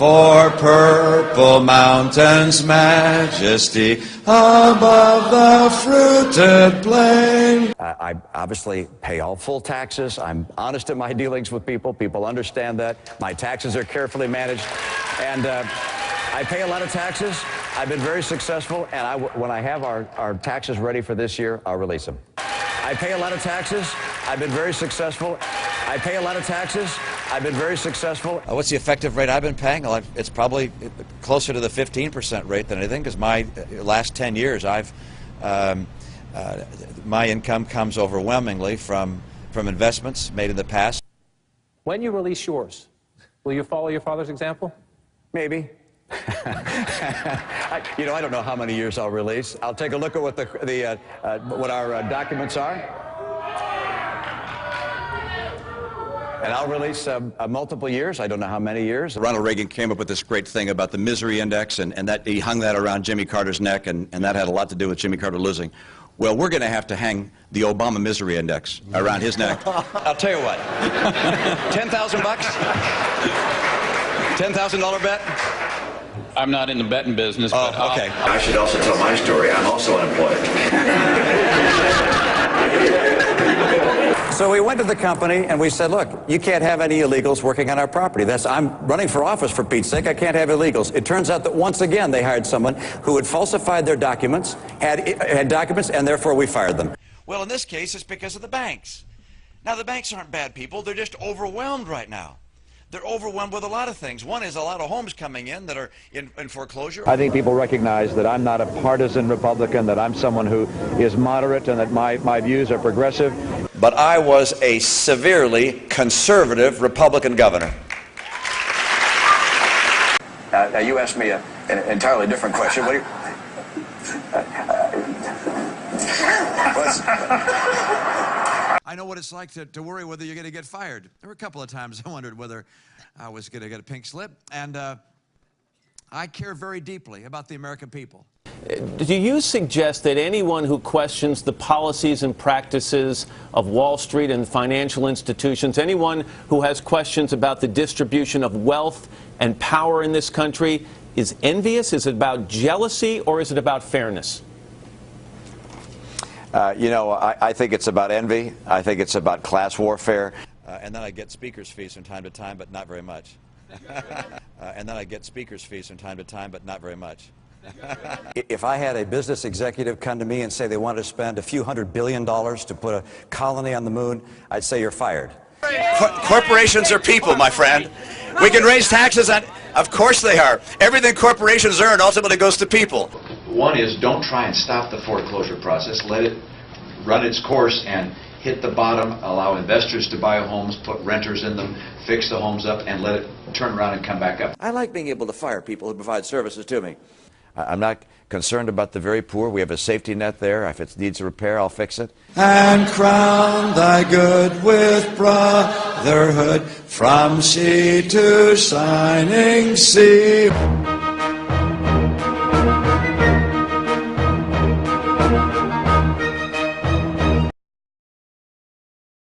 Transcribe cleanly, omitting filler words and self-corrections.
for purple mountains' majesty above the fruited plain. I obviously pay all full taxes. I'm honest in my dealings with people. People understand that. My taxes are carefully managed. And I pay a lot of taxes. I've been very successful. And when I have our taxes ready for this year, I'll release them. I pay a lot of taxes. I've been very successful. I pay a lot of taxes. I've been very successful. What's the effective rate I've been paying? Well, it's probably closer to the 15% rate than anything, because my last 10 years, my income comes overwhelmingly from investments made in the past. When you release yours, will you follow your father's example? Maybe. I don't know how many years I'll release. I'll take a look at what our documents are, and I'll release multiple years. I don't know how many years. Ronald Reagan came up with this great thing about the misery index, and that he hung that around Jimmy Carter's neck, and that had a lot to do with Jimmy Carter losing. Well, we're going to have to hang the Obama misery index around his neck. I'll tell you what. 10,000 bucks? $10,000 bet? I'm not in the betting business, but okay. I should also tell my story. I'm also unemployed. So we went to the company and we said, look, you can't have any illegals working on our property. I'm running for office, for Pete's sake. I can't have illegals. It turns out that once again they hired someone who had falsified their documents, had documents, and therefore we fired them. Well, in this case, it's because of the banks. Now, the banks aren't bad people. They're just overwhelmed right now. They're overwhelmed with a lot of things. One is a lot of homes coming in that are in foreclosure. I think people recognize that I'm not a partisan Republican, that I'm someone who is moderate, and that my views are progressive. But I was a severely conservative Republican governor. Now you asked me an entirely different question. What do you... I know what it's like to worry whether you're going to get fired. There were a couple of times I wondered whether I was going to get a pink slip, and I care very deeply about the American people. Do you suggest that anyone who questions the policies and practices of Wall Street and financial institutions, anyone who has questions about the distribution of wealth and power in this country, is envious? Is it about jealousy, or is it about fairness? I think it's about envy. I think it's about class warfare. And then I get speaker's fees from time to time, but not very much. And then I get speaker's fees from time to time, but not very much. If I had a business executive come to me and say they wanted to spend a few $100 billion to put a colony on the moon, I'd say you're fired. Corporations are people, my friend. We can raise taxes on... Of course they are. Everything corporations earn ultimately goes to people. One is, don't try and stop the foreclosure process. Let it run its course and hit the bottom, allow investors to buy homes, put renters in them, fix the homes up, and let it turn around and come back up. I like being able to fire people who provide services to me. I'm not concerned about the very poor. We have a safety net there. If it needs a repair, I'll fix it. And crown thy good with brotherhood from sea to shining sea.